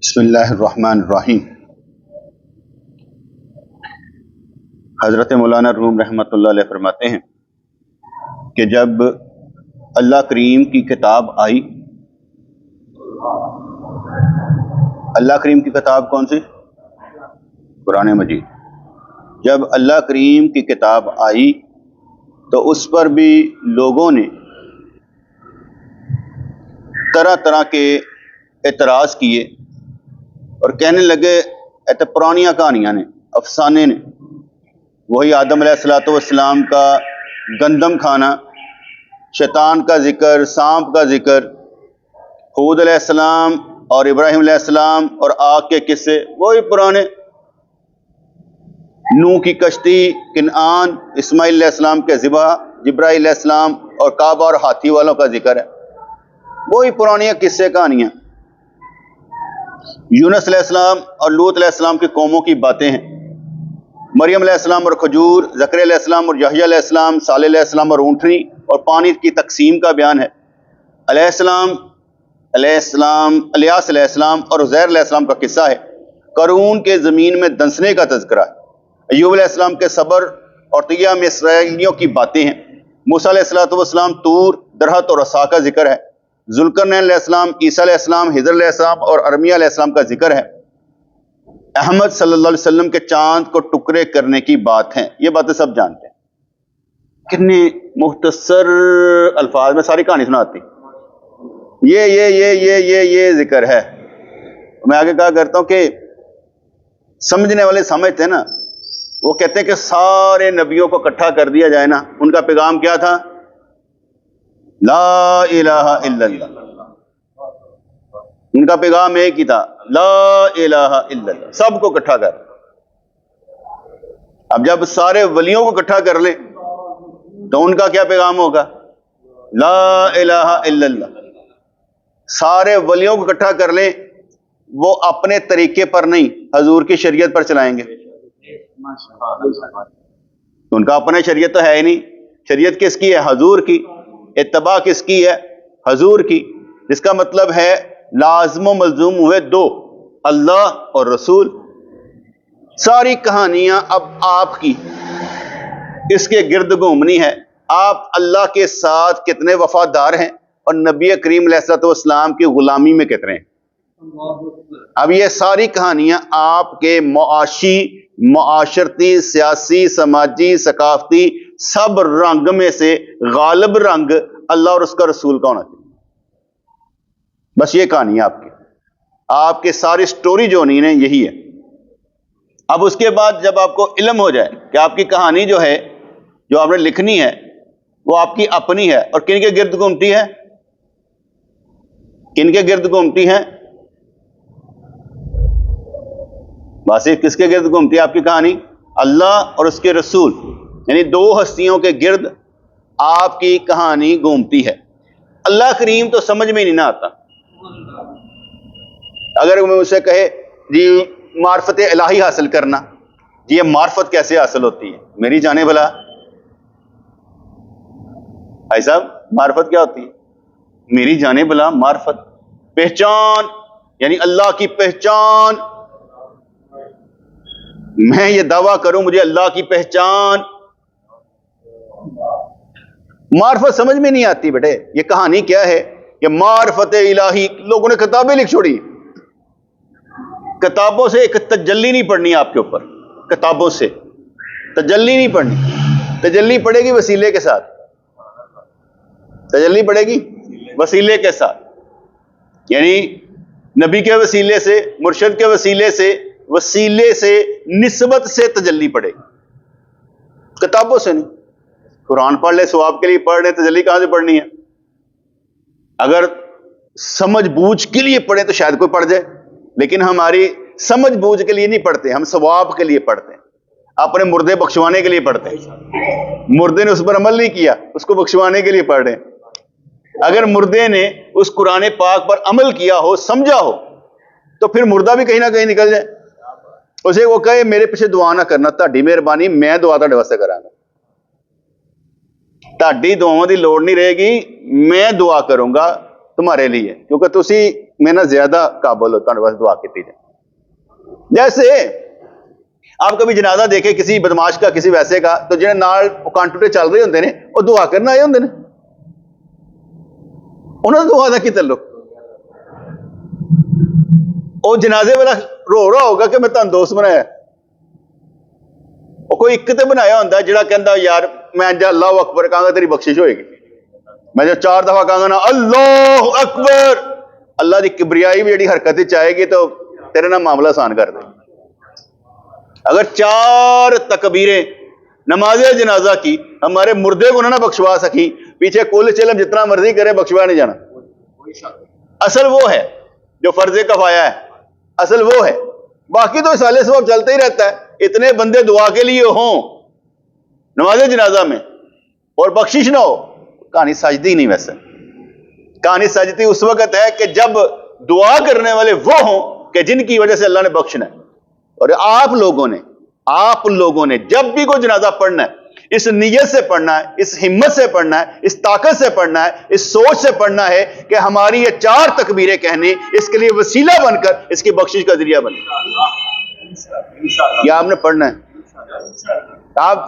بسم اللہ الرحمن الرحیم۔ حضرت مولانا روم رحمۃ اللہ علیہ فرماتے ہیں کہ جب اللہ کریم کی کتاب آئی، اللہ کریم کی کتاب کون سی؟ قرآن مجید۔ جب اللہ کریم کی کتاب آئی تو اس پر بھی لوگوں نے طرح طرح کے اعتراض کیے اور کہنے لگے یہ تو پرانیاں کہانیاں نے، افسانے نے، وہی آدم علیہ الصلوۃ والسلام کا گندم کھانا، شیطان کا ذکر، سانپ کا ذکر، ہود علیہ السلام اور ابراہیم علیہ السلام اور آگ کے قصے وہی پرانے، نوح کی کشتی، کنعان، اسماعیل علیہ السلام کے ذبح، جبرائیل علیہ السلام اور کعبہ اور ہاتھی والوں کا ذکر ہے، وہی پرانیاں قصے کہانیاں۔ یونس علیہ السلام اور لوط علیہ السلام کی قوموں کی باتیں ہیں، مریم علیہ السلام اور کھجور، زکریا علیہ السلام اور یحییٰ علیہ السلام، صالح علیہ السلام اور اونٹنی اور پانی کی تقسیم کا بیان ہے، الیاس علیہ السلام اور عزیر علیہ السلام کا قصہ ہے، قارون کے زمین میں دنسنے کا تذکرہ ہے، ایوب علیہ السلام کے صبر اور طیہ میں اسرائیلیوں کی باتیں ہیں، موسیٰ علیہ السلام طور، درہت اور عصا کا ذکر ہے، ذوالقرنین علیہ السلام، عیسیٰ علیہ السلام، حضر علیہ السلام اور ارمیہ علیہ السلام کا ذکر ہے، احمد صلی اللہ علیہ وسلم کے چاند کو ٹکڑے کرنے کی بات ہیں۔ یہ باتیں سب جانتے ہیں، کتنے مختصر الفاظ میں ساری کہانی سناتی، یہ ذکر ہے۔ میں آگے کہا کرتا ہوں کہ سمجھنے والے سمجھتے ہیں نا، وہ کہتے ہیں کہ سارے نبیوں کو اکٹھا کر دیا جائے نا، ان کا پیغام کیا تھا؟ لا الہ الا اللہ۔ ان کا پیغام ایک ہی تھا، لا الہ الا اللہ، سب کو اکٹھا کر۔ اب جب سارے ولیوں کو اکٹھا کر لیں تو ان کا کیا پیغام ہوگا؟ لا الہ الا اللہ۔ سارے ولیوں کو اکٹھا کر لیں، وہ اپنے طریقے پر نہیں، حضور کی شریعت پر چلائیں گے۔ ان کا اپنا شریعت تو ہے ہی نہیں، شریعت کس کی ہے؟ حضور کی۔ اتباع کس کی ہے؟ حضور کی، جس کا مطلب ہے لازم و ملزوم ہوئے دو، اللہ اور رسول۔ ساری کہانیاں اب آپ کی اس کے گرد گھومنی ہے، آپ اللہ کے ساتھ کتنے وفادار ہیں اور نبی کریم علیہ الصلوۃ والسلام کی غلامی میں کتنے ہیں۔ اب یہ ساری کہانیاں آپ کے معاشی، معاشرتی، سیاسی، سماجی، ثقافتی سب رنگ میں سے غالب رنگ اللہ اور اس کا رسول کا ہونا چاہیے۔ بس یہ کہانی ہے آپ کے ساری سٹوری جو ہونی ہے یہی ہے۔ اب اس کے بعد جب آپ کو علم ہو جائے کہ آپ کی کہانی جو ہے، جو آپ نے لکھنی ہے، وہ آپ کی اپنی ہے اور کن کے گرد گھومتی ہے؟ کن کے گرد گھومتی ہے؟ بس کس کے گرد گھومتی ہے آپ کی کہانی؟ اللہ اور اس کے رسول، یعنی دو ہستیوں کے گرد آپ کی کہانی گھومتی ہے۔ اللہ کریم تو سمجھ میں نہیں نہ آتا۔ اگر میں اسے کہے جی معرفت الہی حاصل کرنا، جی یہ معرفت کیسے حاصل ہوتی ہے؟ میری جانے بھلا بھائی صاحب، معرفت کیا ہوتی ہے؟ میری جانے بھلا معرفت، پہچان، یعنی اللہ کی پہچان۔ میں یہ دعویٰ کروں مجھے اللہ کی پہچان، معرفت سمجھ میں نہیں آتی بیٹے۔ یہ کہانی کیا ہے کہ معرفت الہی، لوگوں نے کتابیں لکھ چھوڑی، کتابوں سے ایک تجلی نہیں پڑھنی آپ کے اوپر، کتابوں سے تجلی نہیں پڑھنی، تجلی پڑے گی وسیلے کے ساتھ، تجلی پڑے گی وسیلے کے ساتھ، یعنی نبی کے وسیلے سے، مرشد کے وسیلے سے نسبت سے تجلی پڑے گی، کتابوں سے نہیں۔ قرآن پڑھ لے، ثواب کے لیے پڑھ لے، تجلی کہاں سے پڑھنی ہے؟ اگر سمجھ بوجھ کے لیے پڑھیں تو شاید کوئی پڑھ جائے، لیکن ہماری سمجھ بوجھ کے لیے نہیں پڑھتے، ہم ثواب کے لیے پڑھتے ہیں، اپنے مردے بخشوانے کے لیے پڑھتے ہیں۔ مردے نے اس پر عمل نہیں کیا، اس کو بخشوانے کے لیے پڑھ رہے ہیں۔ اگر مردے نے اس قرآن پاک پر عمل کیا ہو، سمجھا ہو، تو پھر مردہ بھی کہیں نہ کہیں نکل جائے۔ اسے وہ کہے میرے پیچھے دعا نہ کرنا، تہاڈی مہربانی، میں دعا تہاڈے واسطے کراں گا، تہاڈی دعاؤں دی لوڑ نہیں رہے گی، میں دعا کروں گا تمہارے لیے، کیونکہ تسی میں نہ زیادہ قابل ہوتا ہوں بس دعا کی جائے. جیسے آپ کبھی جنازہ دیکھے کسی بدماش کا, کسی ویسے کا, تو جنہیں نال کانٹوٹے چل رہے ہوندے نے وہ دعا کرنا آئے ہوندے نے, انہوں نے دعا دا کی تعلق. وہ جنازے والا رو رہا ہوگا کہ میں تن دوست بنایا, وہ کوئی ایک تے بنایا ہوتا ہے جڑا کہندا یار میں جا اللہ اکبر کہاں گا تیری بخشش ہوئے گی, میں جو 4 دفعہ کہاں گا نا اللہ اکبر, اللہ دی کبریائی بھی جڑی حرکت چاہے گی تو تیرے نہ معاملہ آسان کر دے. اگر 4 تکبیریں نماز جنازہ کی ہمارے مردے کو نہ بخشوا سکی, پیچھے کل چلم جتنا مرضی کرے بخشوا نہیں جانا. اصل وہ ہے جو فرض کفایہ ہے, اصل وہ ہے. باقی تو سال ثواب چلتا ہی رہتا ہے. اتنے بندے دعا کے لیے ہوں نماز جنازہ میں اور بخشش نہ ہو, کہانی سجدی نہیں. ویسے کہانی سجدی اس وقت ہے کہ جب دعا کرنے والے وہ ہوں کہ جن کی وجہ سے اللہ نے بخشنا ہے. اور آپ لوگوں نے جب بھی کوئی جنازہ پڑھنا ہے اس نیت سے پڑھنا ہے, اس ہمت سے پڑھنا ہے, اس طاقت سے پڑھنا ہے, اس سوچ سے پڑھنا ہے کہ ہماری یہ 4 تکبیریں کہنے اس کے لیے وسیلہ بن کر اس کی بخشش کا ذریعہ بنے. یہ آپ نے پڑھنا ہے. آپ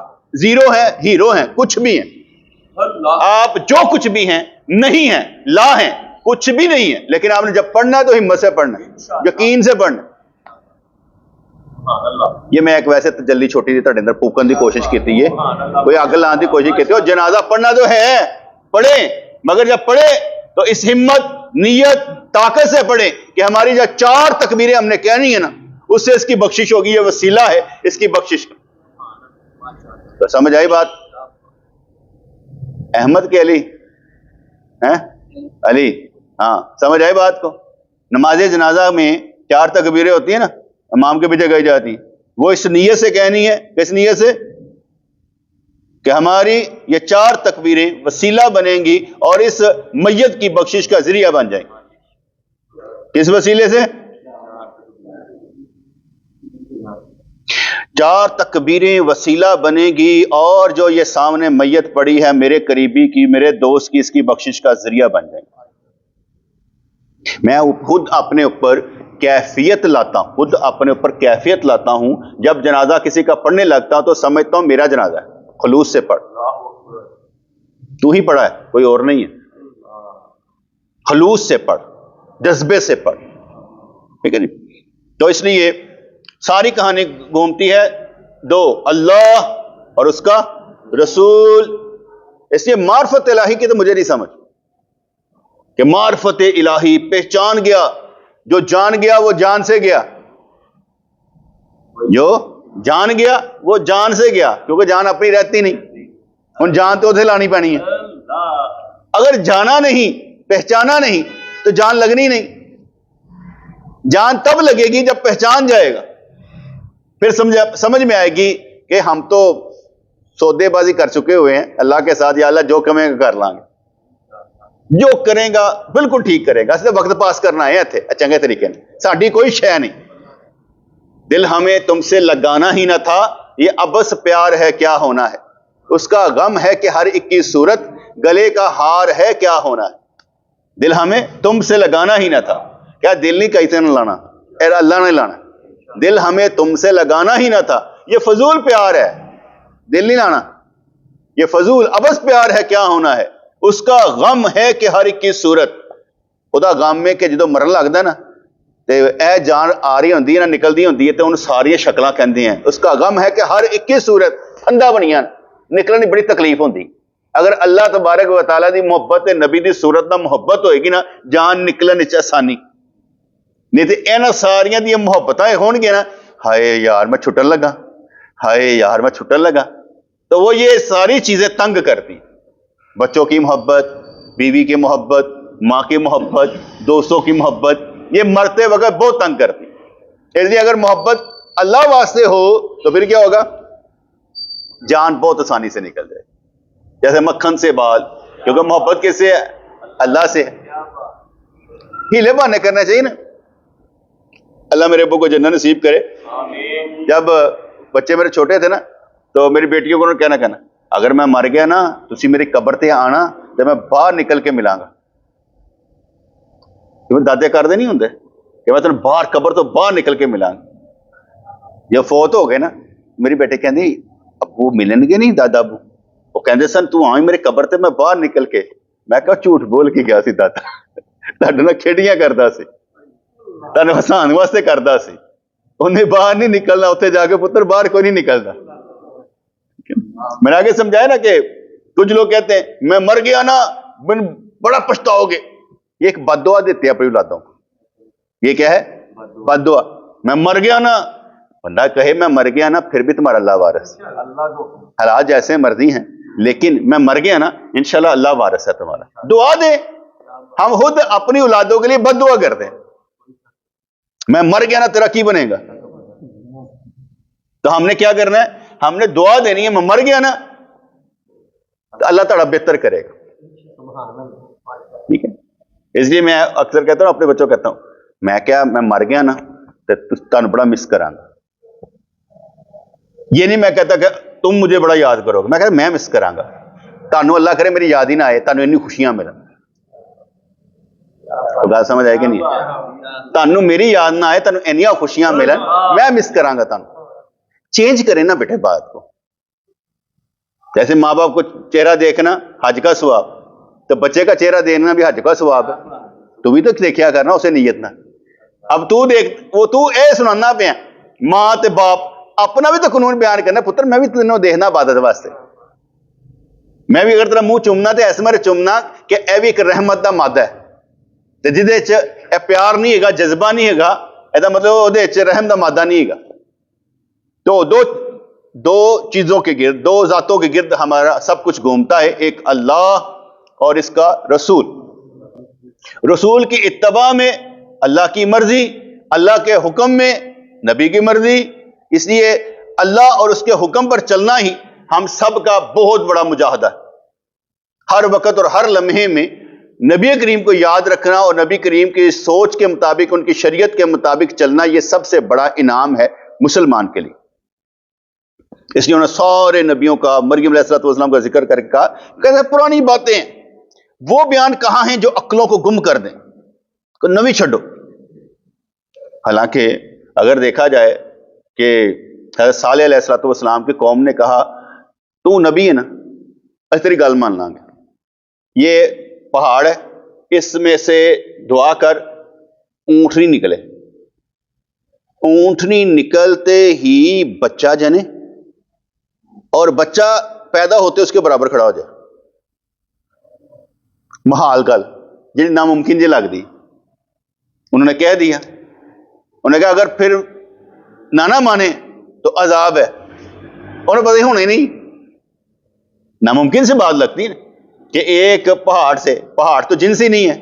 زیرو ہیں, ہیرو ہیں, کچھ بھی ہیں, آپ جو کچھ بھی ہیں نہیں ہیں, لا ہیں, کچھ بھی نہیں ہے, لیکن آپ نے جب پڑھنا ہے تو ہمت سے پڑھنا ہے, یقین سے پڑھنا ہے. یہ میں ایک ویسے تجلی چھوٹی سی تہاڈے اندر پھوکن دی کوشش کی تھی, کوئی اگ لانے کی کوشش کی تھی. اور جنازہ پڑھنا تو ہے پڑھیں, مگر جب پڑھے تو اس ہمت, نیت, طاقت سے پڑھیں کہ ہماری جو 4 تکبیریں ہم نے کہنی ہے نا اس سے اس کی بخشش ہوگی. یہ وسیلہ ہے اس کی بخشش. تو سمجھ آئی بات؟ احمد کے علی ہیں, علی, ہاں سمجھ آئی بات کو. نماز جنازہ میں 4 تکبیریں ہوتی ہیں نا, امام کے پیچھے گئی جاتی ہیں, وہ اس نیت سے کہنی ہے. کس نیت سے؟ کہ ہماری یہ 4 تکبیریں وسیلہ بنیں گی اور اس میت کی بخشش کا ذریعہ بن جائیں گی. کس وسیلے سے؟ 4 تکبیریں وسیلہ بنے گی اور جو یہ سامنے میت پڑی ہے میرے قریبی کی, میرے دوست کی, اس کی بخشش کا ذریعہ بن جائیں گی. میں خود اپنے اوپر کیفیت لاتا ہوں جب جنازہ کسی کا پڑھنے لگتا ہوں تو سمجھتا ہوں میرا جنازہ ہے. خلوص سے پڑھ, تو ہی پڑھا ہے, کوئی اور نہیں ہے. خلوص سے پڑھ, جذبے سے پڑھ, ٹھیک ہے جی. تو اس لیے ساری کہانی گھومتی ہے 2, اللہ اور اس کا رسول. اس لیے معرفت الہی کی تو مجھے نہیں سمجھ کہ معرفت الہی پہچان گیا, جو جان گیا وہ جان سے گیا, جو جان گیا وہ جان سے گیا, کیونکہ جان اپنی رہتی نہیں, ان جان تو ادھر لانی پانی ہے. اگر جانا نہیں, پہچانا نہیں تو جان لگنی نہیں. جان تب لگے گی جب پہچان جائے گا, پھر سمجھ میں آئے گی کہ ہم تو سودے بازی کر چکے ہوئے ہیں اللہ کے ساتھ. یا اللہ جو کریں گا کر لیں گے, جو کرے گا بالکل ٹھیک کرے گا, اس لیے وقت پاس کرنا ہے اتنے چنگے طریقے نے, ساڈی کوئی شے نہیں. دل ہمیں تم سے لگانا ہی نہ تھا, یہ ابس پیار ہے کیا ہونا ہے, اس کا غم ہے کہ ہر ایک کی صورت, گلے کا ہار ہے کیا ہونا ہے. دل ہمیں تم سے لگانا ہی نہ تھا, کیا دل نہیں کہیں سے نہ لانا, اے اللہ نے لانا. دل ہمیں تم سے لگانا ہی نہ تھا, یہ فضول پیار ہے, دل نہیں لانا, یہ فضول ابس پیار ہے کیا ہونا ہے. اس کا غم ہے کہ ہر ایک کی صورت, خدا غم میں کہ جدو مرن لگتا ہے نا تے اے جان آ رہی ہوندی ہے نا, نکلتی ہوندی ہے تے ان ساری شکلاں کہندے ہیں. اس کا غم ہے کہ ہر ایک کی صورت پھندا بنیاں نکلنے بڑی تکلیف ہوندی. اگر اللہ تبارک و تعالیٰ دی محبت نبی دی صورت نہ محبت ہوئے گی نا, جان نکلن وچ آسانی نہیں. تے اینا ساریاں دی محبتاں ہون گے نا, ہائے یار میں چھٹن لگا, ہائے یار میں چھٹن لگا, تو وہ یہ ساری چیزیں تنگ کرتی. بچوں کی محبت, بیوی کی محبت, ماں کی محبت, دوستوں کی محبت, یہ مرتے وقت بہت تنگ کرتی. اس لیے اگر محبت اللہ واسطے ہو تو پھر کیا ہوگا, جان بہت آسانی سے نکل جائے, جیسے مکھن سے بال, کیونکہ محبت کس سے ہے, اللہ سے ہے. ہیلے بہانے کرنا چاہیے نا. اللہ میرے ابو کو جنت نصیب کرے. جب بچے میرے چھوٹے تھے نا تو میری بیٹیوں کو کہنا اگر میں مر گیا نا تسی میری قبر تے آنا تو میں باہر نکل کے ملاں گا. ਜਿਵੇਂ ਦਾਦੇ ਕਰਦੇ ਨਹੀਂ ਹੁੰਦੇ ਕਿ ਮੈਂ ਤੈਨੂੰ ਬਾਹਰ ਕਬਰ ਤੋਂ ਬਾਹਰ ਨਿਕਲ ਕੇ ਮਿਲਾਂਗਾ। ਜੇ ਫੌਤ ਹੋ ਗਏ ਨਾ, ਮੇਰੀ ਬੇਟੇ ਕਹਿੰਦੀ ਅੱਬੂ ਮਿਲਣਗੇ ਨਹੀਂ ਦਾਦਾ ਅੱਬੂ, ਉਹ ਕਹਿੰਦੇ ਸਨ ਤੂੰ ਆਵੇਂ ਮੇਰੇ ਕਬਰ ਤੇ ਮੈਂ ਬਾਹਰ ਨਿਕਲ ਕੇ। ਮੈਂ ਕਿਹਾ ਝੂਠ ਬੋਲ ਕੇ ਗਿਆ ਸੀ ਦਾਦਾ, ਤੁਹਾਡੇ ਨਾਲ ਖੇਡੀਆਂ ਕਰਦਾ ਸੀ, ਤੁਹਾਨੂੰ ਹਸਾਉਣ ਵਾਸਤੇ ਕਰਦਾ ਸੀ, ਉਹਨੇ ਬਾਹਰ ਨਹੀਂ ਨਿਕਲਣਾ, ਉੱਥੇ ਜਾ ਕੇ ਪੁੱਤਰ ਬਾਹਰ کوئی نہیں نکلتا۔ میں نے آگے سمجھایا نا کہ کچھ لوگ کہتے ہیں میں مر گیا نا بڑا پچھتاؤ گے، یہ ایک بد دعا دیتے ہیں اپنی اولادوں کو۔ یہ کیا ہے؟ بد دعا۔ میں مر گیا نا، بندہ کہے میں مر گیا نا، پھر بھی تمہارا اللہ وارث، حالات جیسے مرضی ہیں، لیکن میں مر گیا نا انشاءاللہ اللہ وارث ہے تمہارا۔ دعا دے، ہم خود اپنی اولادوں کے لیے بد دعا کرتے ہیں، میں مر گیا نا تیرا کی بنے گا۔ تو ہم نے کیا کرنا ہے؟ ہم نے دعا دینی ہے، میں مر گیا نا تو اللہ تعالیٰ بہتر کرے گا۔ ٹھیک ہے، اس لیے میں اکثر کہتا ہوں، اپنے بچوں کو کہتا ہوں، میں مر گیا نا تو تم بڑا مس کراں گا۔ یہ نہیں میں کہتا کہ تم مجھے بڑا یاد کرو گے، میں کہتا میں مس کراں گا، تانوں اللہ کرے میری یاد ہی نہ آئے، تانوں اتنی خوشیاں ملن۔ تو بات سمجھ آئے کہ نہیں؟ تانوں میری یاد نہ آئے، تانوں اتنی خوشیاں ملن، میں مس کراں گا تانوں۔ چینج کریں نا بیٹے بات کو۔ جیسے ماں باپ کو چہرہ دیکھنا حج کا ثواب، تو بچے کا چہرہ دیکھنا بھی حج کا ثواب ہے، تو بھی تو دیکھیا کرنا اسے نیت نہ۔ اب تو دیکھ، وہ تو اے سنانا پیا ماں تے باپ، اپنا بھی تو قانون بیان کرنا، پتر میں بھی تینوں دیکھنا عبادت واسطے، میں بھی اگر تیرا منہ چومنا تے ایسے میرے چومنا کہ اے بھی ایک رحمت دا مادہ ہے، تے جدے چ اے پیار نہیں ہے گا، جذبہ نہیں ہے گا، اے دا مطلب وہ دے چ رحم دا مادہ نہیں ہے گا۔ تو دو چیزوں کے گرد، دو ذاتوں کے گرد ہمارا سب کچھ گھومتا ہے، ایک اللہ اور اس کا رسول۔ رسول کی اتباع میں اللہ کی مرضی، اللہ کے حکم میں نبی کی مرضی۔ اس لیے اللہ اور اس کے حکم پر چلنا ہی ہم سب کا بہت بڑا مجاہدہ ہے۔ ہر وقت اور ہر لمحے میں نبی کریم کو یاد رکھنا اور نبی کریم کی سوچ کے مطابق، ان کی شریعت کے مطابق چلنا، یہ سب سے بڑا انعام ہے مسلمان کے لیے۔ اس لیے انہوں نے سارے نبیوں کا، مریم علیہ السلام کا ذکر کر کے کہا کہ پرانی باتیں ہیں وہ بیان کہاں ہیں جو عقلوں کو گم کر دیں، کو نوی چھڈو۔ حالانکہ اگر دیکھا جائے کہ حضرت صالح علیہ السلام کی قوم نے کہا تو نبی ہے نا، اس تیری گل مان لیں گے، یہ پہاڑ ہے اس میں سے دعا کر اونٹنی نکلے، اونٹنی نکلتے ہی بچہ جنے اور بچہ پیدا ہوتے اس کے برابر کھڑا ہو جائے۔ محال گل جی ناممکن جی لگ دی، انہوں نے کہہ دیا، انہوں نے کہا اگر پھر نہ مانے تو عذاب ہے، انہوں نے پتہ ہی ہونے نہیں، ناممکن سے بات لگتی ہے کہ ایک پہاڑ سے، پہاڑ تو جنس ہی نہیں ہے،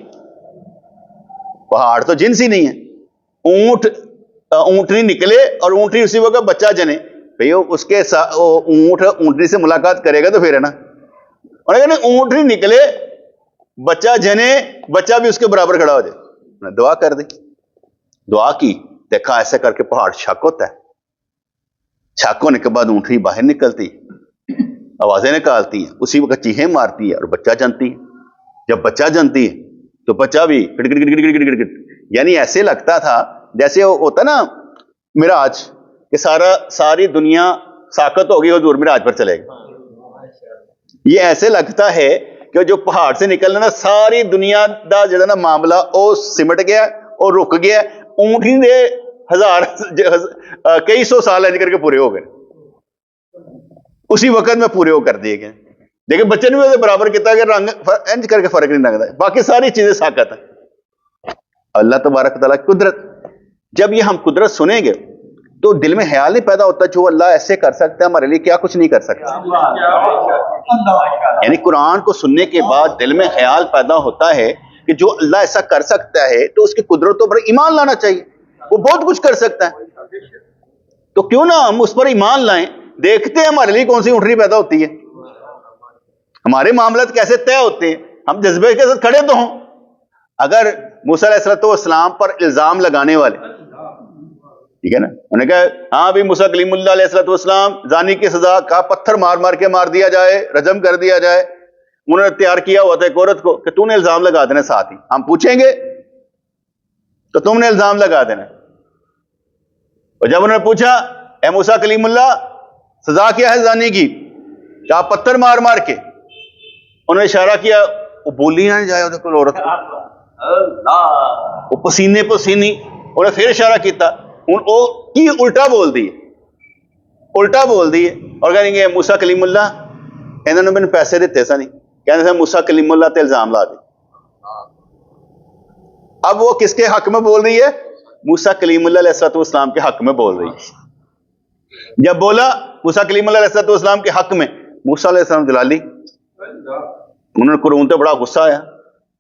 پہاڑ تو جنس ہی نہیں ہے، اونٹنی نکلے اور اونٹنی اسی وقت بچہ جنے، بھئی اس کے اونٹنی سے ملاقات کرے گا تو پھر ہے نا، انہوں نے کہا اونٹنی نکلے بچہ جنے، بچہ بھی اس کے برابر کھڑا ہو جائے۔ انہوں نے دعا کر دی، دعا کی، دیکھا ایسے کر کے پہاڑ چھک ہوتا ہے، چھک ہونے کے بعد اونٹنی باہر نکلتی، آوازیں نکالتی ہیں، اسی وقت چیخیں مارتی ہے اور بچہ جنتی ہے۔ جب بچہ جنتی ہے تو بچہ بھی گڑ گڑ گڑ گڑ گڑ گڑ گڑ، یعنی ایسے لگتا تھا جیسے ہوتا نا معراج کہ ساری دنیا ساکت ہوگی، حضور معراج پر چلے گا، یہ ایسے لگتا ہے کہ جو پہاڑ سے نکلنا نا ساری دنیا دا جڑا نا معاملہ وہ سمٹ گیا اور رک گیا، اونٹنی دے کئی سو سال انج کر کے پورے ہو گئے، اسی وقت میں پورے ہو کر دیے گئے، لیکن بچے نے بھی برابر کیتا کہ رنگ انج کر کے فرق نہیں لگتا، باقی ساری چیزیں ساکت ہیں۔ اللہ تبارک تعالیٰ کی قدرت، جب یہ ہم قدرت سنیں گے تو دل میں خیال نہیں پیدا ہوتا جو اللہ ایسے کر سکتا ہے ہمارے لیے کیا کچھ نہیں کر سکتا۔ یعنی قرآن کو سننے کے بعد دل میں خیال پیدا ہوتا ہے کہ جو اللہ ایسا کر سکتا ہے تو اس کی قدرتوں پر ایمان لانا چاہیے، وہ بہت کچھ کر سکتا ہے، تو کیوں نہ ہم اس پر ایمان لائیں، دیکھتے ہیں ہمارے لیے کون سی اونٹنی پیدا ہوتی ہے، ہمارے معاملات کیسے طے ہوتے ہیں، ہم جذبے کے ساتھ کھڑے تو ہوں۔ اگر موسیٰ علیہ السلام پر الزام لگانے والے، ٹھیک ہے نا، انہوں نے کہا ہاں بھی موسیٰ کلیم اللہ علیہ السلام زانی کی سزا کا پتھر مار مار کے مار دیا جائے، رجم کر دیا جائے، انہوں نے تیار کیا ہوا تھا ایک عورت کو کہ تو نے الزام لگا دینا ساتھ ہی، ہم پوچھیں گے تو تم نے الزام لگا دینا. اور جب انہوں نے پوچھا اے موسیٰ کلیم اللہ سزا کیا ہے زانی کی؟ کیا پتھر مار مار کے؟ انہوں نے اشارہ کیا وہ بولی نہ جائے ادھر کوئی عورت وہ پسینے پسینی. انہوں نے پھر اشارہ کیتا کی الٹا بول دی اور کہیں گے موسیٰ کلیم اللہ انہوں نے مجھے پیسے دیتے سا نہیں کہنے سے موسیٰ کلیم اللہ تے الزام لا دے. اب وہ کس کے حق میں بول رہی ہے؟ موسیٰ کلیم اللہ علیہ السلام کے حق میں بول رہی ہے. جب بولا موسیٰ کلیم اللہ علیہ السلام کے حق میں, موسیٰ علیہ السلام جلالی انہوں نے قرون تے بڑا غصہ آیا,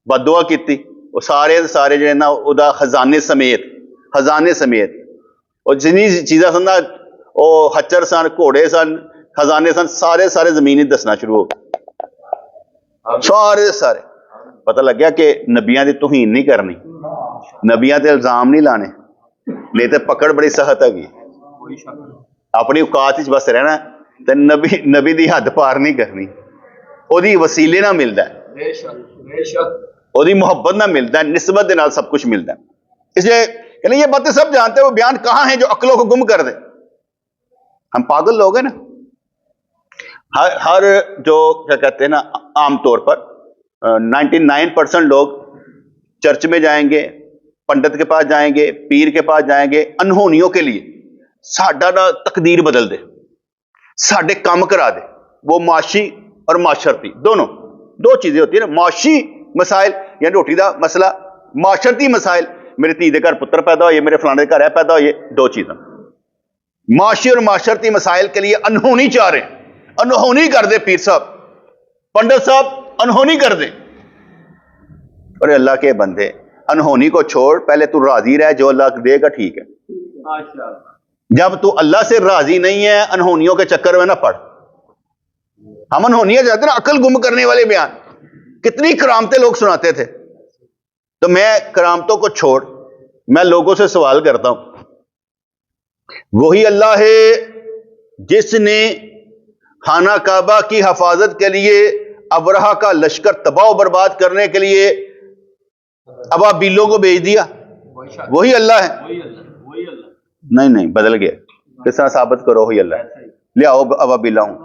بد دعا کیتی. وہ سارے جو ہے نا ادا خزانے سمیت اور جنی چیزاں سن نا وہ ہچر سن گھوڑے سن خزانے سن سارے زمین دسنا شروع ہو گئے. سارے پتہ لگ گیا کہ نبیاں دی توہین نہیں کرنی, نبیاں تے الزام نہیں لانے, نہیں تے پکڑ بڑی سخت ہے. اپنی اوقات وچ بس رہنا تے نبی دی حد پار نہیں کرنی. او دی وسیلے نہ ملدا ہے, او دی محبت نہ ملدا ہے, نسبت دے نال سب کچھ ملدا ہے. اس لیے یعنی یہ باتیں سب جانتے ہیں, وہ بیان کہاں ہیں جو عقلوں کو گم کر دیں. ہم پاگل لوگ ہیں نا. ہر جو کیا کہتے ہیں نا عام طور پر 99% لوگ چرچ میں جائیں گے, پنڈت کے پاس جائیں گے, پیر کے پاس جائیں گے انہونیوں کے لیے ساڈا نا تقدیر بدل دے, ساڈے کام کرا دے. وہ معاشی اور معاشرتی دو چیزیں ہوتی ہیں نا. معاشی مسائل یعنی روٹی دا مسئلہ, معاشرتی مسائل میرے دھی دے گھر پتر پیدا ہوئے, میرے فلانے دے گھر پیدا ہوئے, دو چیزیں. معاشی اور معاشرتی مسائل کے لیے انہونی چاہ رہے ہیں, انہونی کر دے پیر صاحب, پنڈت صاحب انہونی کر دے. اور اللہ کے بندے انہونی کو چھوڑ, پہلے تو راضی رہ, جو اللہ دے گا ٹھیک ہے. جب تو اللہ سے راضی نہیں ہے انہونیوں کے چکر میں نہ پڑ. ہم انہونیاں چاہتے ہیں نا, عقل گم کرنے والے بیان. کتنی کرامتیں لوگ سناتے تھے. تو میں کرامتوں کو چھوڑ, میں لوگوں سے سوال کرتا ہوں, وہی اللہ ہے جس نے خانہ کعبہ کی حفاظت کے لیے ابرہہ کا لشکر تباہ و برباد کرنے کے لیے ابابیلوں کو بھیج دیا. وہی اللہ ہے. نہیں بدل گیا. کس طرح ثابت کرو وہی اللہ ہے؟ لے آؤ ابابیلا ہوں.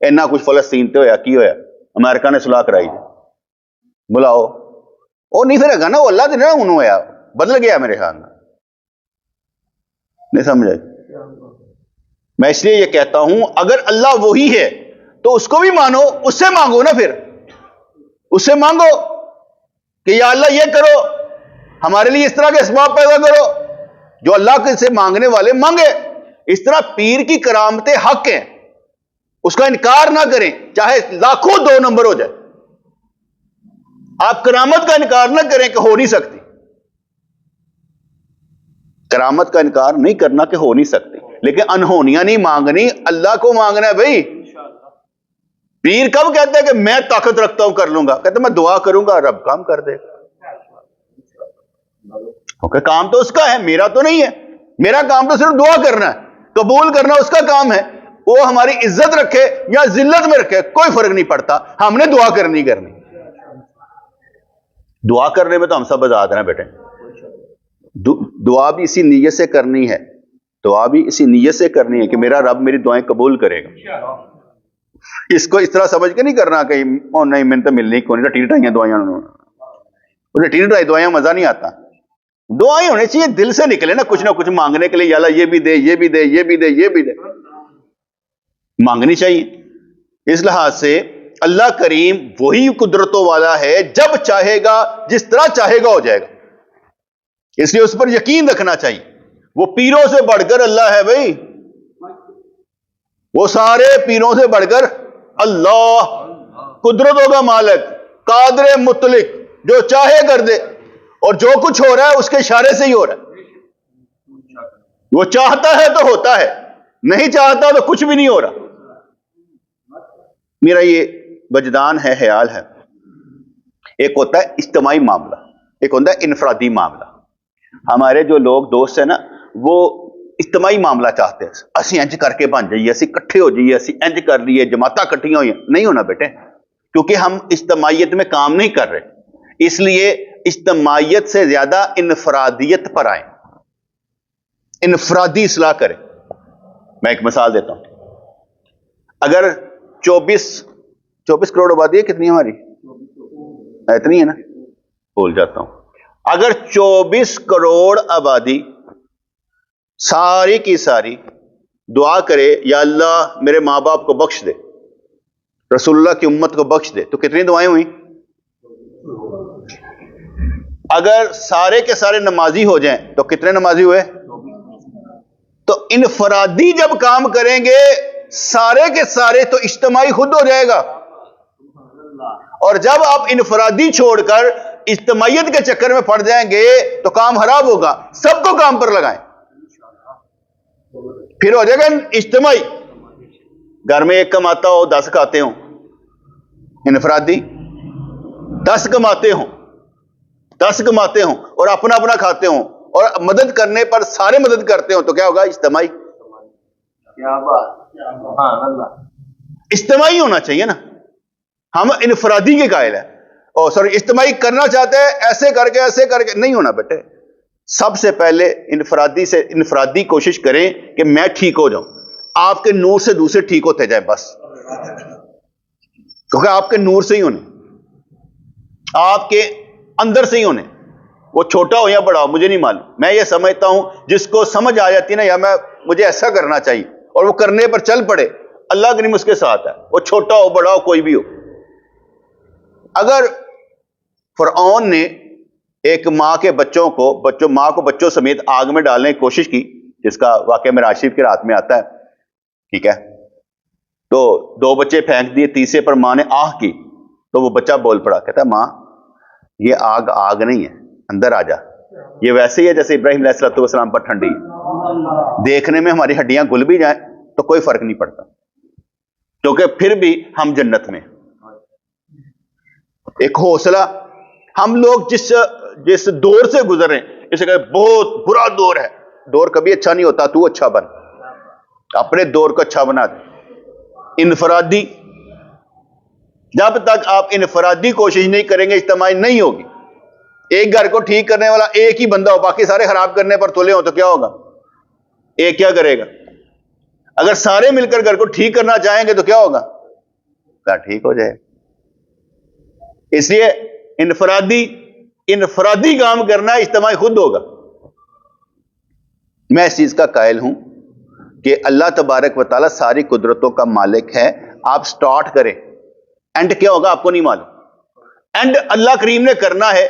اینا کچھ فلسطین تے ہویا کی ہویا, امریکہ نے صلاح کرائی, بلاؤ. وہ نہیں پھر گا نا, وہ اللہ دے نا انہوں ہویا, بدل گیا میرے خیال میں. نہیں سمجھا؟ میں اس لیے یہ کہتا ہوں اگر اللہ وہی ہے تو اس کو بھی مانو, اس سے مانگو نا, پھر اس سے مانگو کہ یا اللہ یہ کرو, ہمارے لیے اس طرح کے اسباب پیدا کرو. جو اللہ کے سے مانگنے والے مانگے. اس طرح پیر کی کرامتیں حق ہیں, اس کا انکار نہ کریں, چاہے لاکھوں 2 نمبر ہو جائے. آپ کرامت کا انکار نہ کریں کہ ہو نہیں سکتی. کرامت کا انکار نہیں کرنا کہ ہو نہیں سکتی, لیکن انہونیاں نہیں مانگنی, اللہ کو مانگنا ہے بھائی. پیر کب کہتا ہے کہ میں طاقت رکھتا ہوں کر لوں گا؟ کہتا ہے میں دعا کروں گا رب کام کر دے گا. کیونکہ کام تو اس کا ہے, میرا تو نہیں ہے. میرا کام تو صرف دعا کرنا ہے, قبول کرنا اس کا کام ہے. وہ ہماری عزت رکھے یا ذلت میں رکھے کوئی فرق نہیں پڑتا, ہم نے دعا کرنی. دعا کرنے میں تو ہم سب آزاد ہیں بیٹے. دعا بھی اسی نیت سے کرنی ہے, دعا بھی اسی نیت سے کرنی ہے کہ میرا رب میری دعائیں قبول کرے گا. اس کو اس طرح سمجھ کے نہیں کرنا کہ نہیں میں تو ملنی کو نہیں, ٹھیک دعائیں مزہ نہیں آتا. دعائیں ہونے چاہیے دل سے نکلے نا, کچھ نہ کچھ مانگنے کے لیے, یا اللہ یہ بھی دے, یہ بھی دے, یہ بھی دے, یہ بھی دے, مانگنی چاہیے. اس لحاظ سے اللہ کریم وہی قدرتوں والا ہے, جب چاہے گا جس طرح چاہے گا ہو جائے گا. اس لیے اس پر یقین رکھنا چاہیے. وہ پیروں سے بڑھ کر اللہ ہے بھائی, وہ سارے پیروں سے بڑھ کر اللہ, قدرتوں کا مالک, قادر مطلق, جو چاہے کر دے, اور جو کچھ ہو رہا ہے اس کے اشارے سے ہی ہو رہا ہے. وہ چاہتا ہے تو ہوتا ہے, نہیں چاہتا تو کچھ بھی نہیں ہو رہا. میرا یہ وجدان ہے, خیال ہے, ایک ہوتا ہے اجتماعی معاملہ, ایک ہوتا ہے انفرادی معاملہ. ہمارے جو لوگ دوست ہیں نا, وہ اجتماعی معاملہ چاہتے ہیں. اسی انج کر کے بن جائیے, اسی کٹھے ہو جائیے, اسی انج کر لیے, جماعتیں کٹھیاں ہوئی. نہیں ہونا بیٹے, کیونکہ ہم اجتماعیت میں کام نہیں کر رہے. اس لیے اجتماعیت سے زیادہ انفرادیت پر آئیں، انفرادی اصلاح کریں. میں ایک مثال دیتا ہوں. اگر 24 کروڑ آبادی ہے کتنی ہماری؟ اتنی ہے نا، بھول جاتا ہوں. اگر 24 کروڑ آبادی ساری کی ساری دعا کرے یا اللہ میرے ماں باپ کو بخش دے، رسول اللہ کی امت کو بخش دے، تو کتنی دعائیں ہوئیں؟ اگر سارے کے سارے نمازی ہو جائیں تو کتنے نمازی ہوئے؟ تو انفرادی جب کام کریں گے سارے کے سارے تو اجتماعی خود ہو جائے گا. اور جب آپ انفرادی چھوڑ کر اجتماعیت کے چکر میں پڑ جائیں گے تو کام خراب ہوگا. سب کو کام پر لگائیں، پھر ہو جائے گا اجتماعی. گھر میں ایک کماتا ہو 10 کھاتے ہوں، انفرادی 10 کماتے ہوں اور اپنا اپنا کھاتے ہوں اور مدد کرنے پر سارے مدد کرتے ہوں تو کیا ہوگا؟ اجتماعی. اجتماعی ہونا چاہیے نا. ہم انفرادی کے قائل ہیں، اجتماعی کرنا چاہتے ہیں ایسے کر کے نہیں ہونا بیٹے. سب سے پہلے انفرادی کوشش کریں کہ میں ٹھیک ہو جاؤں. آپ کے نور سے دوسرے ٹھیک ہوتے جائیں بس، کیونکہ آپ کے نور سے ہی ہونے، آپ کے اندر سے ہی ہونے. وہ چھوٹا ہو یا بڑا ہو مجھے نہیں معلوم. میں یہ سمجھتا ہوں جس کو سمجھ آ جاتی ہے نا یا مجھے ایسا کرنا چاہیے اور وہ کرنے پر چل پڑے، اللہ کریم اس کے ساتھ ہے. وہ چھوٹا ہو بڑا ہو کوئی بھی ہو. اگر فرعون نے ایک ماں کے ماں کو بچوں سمیت آگ میں ڈالنے کی کوشش کی، جس کا واقعہ معراج شریف کی رات میں آتا ہے، ٹھیک ہے، تو 2 بچے پھینک دیے، تیسرے پر ماں نے آہ کی تو وہ بچہ بول پڑا، کہتا ہے ماں یہ آگ نہیں ہے، اندر آ جا. یہ ویسے ہی ہے جیسے ابراہیم علیہ السلام پر ٹھنڈی. دیکھنے میں ہماری ہڈیاں گل بھی جائیں تو کوئی فرق نہیں پڑتا، کیونکہ پھر بھی ہم جنت میں. ایک حوصلہ. ہم لوگ جس دور سے گزر رہے ہیں، اسے کہ بہت برا دور ہے. دور کبھی اچھا نہیں ہوتا، تو اچھا بن، اپنے دور کو اچھا بنا دے. انفرادی، جب تک آپ انفرادی کوشش نہیں کریں گے اجتماعی نہیں ہوگی. ایک گھر کو ٹھیک کرنے والا ایک ہی بندہ ہو، باقی سارے خراب کرنے پر تلے ہوں تو کیا ہوگا؟ ایک کیا کرے گا؟ اگر سارے مل کر گھر کو ٹھیک کرنا چاہیں گے تو کیا ہوگا؟ ٹھیک ہو جائے. اس لیے انفرادی کام کرنا، اجتماعی خود ہوگا. میں اس چیز کا قائل ہوں کہ اللہ تبارک و تعالیٰ ساری قدرتوں کا مالک ہے. آپ سٹارٹ کریں، اینڈ کیا ہوگا آپ کو نہیں معلوم. اینڈ اللہ کریم نے کرنا ہے،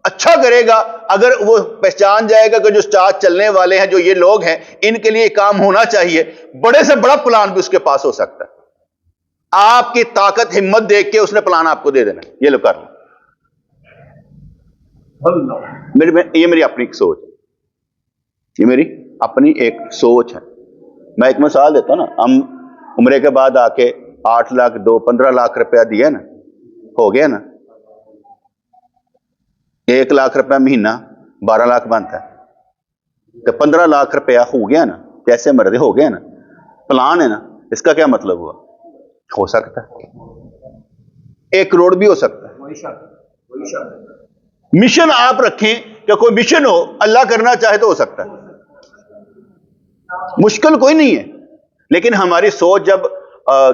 اچھا کرے گا. اگر وہ پہچان جائے گا کہ جو ساتھ چلنے والے ہیں، جو یہ لوگ ہیں، ان کے لیے کام ہونا چاہیے، بڑے سے بڑا پلان بھی اس کے پاس ہو سکتا ہے. آپ کی طاقت ہمت دیکھ کے اس نے پلان آپ کو دے دینا، یہ لو کر لو. یہ میری اپنی ایک سوچ ہے، یہ میری اپنی ایک سوچ ہے. میں ایک مثال دیتا ہوں نا. ہم عمرے کے بعد آ کے 8 لاکھ 15 لاکھ روپیہ دیا نا، ہو گیا نا. 1 لاکھ روپیہ مہینہ 12 لاکھ بنتا ہے، تو 15 لاکھ روپیہ ہو گیا نا. جیسے مرضی ہو گیا نا. پلان ہے نا. اس کا کیا مطلب ہوا؟ ہو سکتا ہے 1 کروڑ بھی ہو سکتا ہے. مشن آپ رکھیں کہ کوئی مشن ہو، اللہ کرنا چاہے تو ہو سکتا ہے. مشکل کوئی نہیں ہے. لیکن ہماری سوچ جب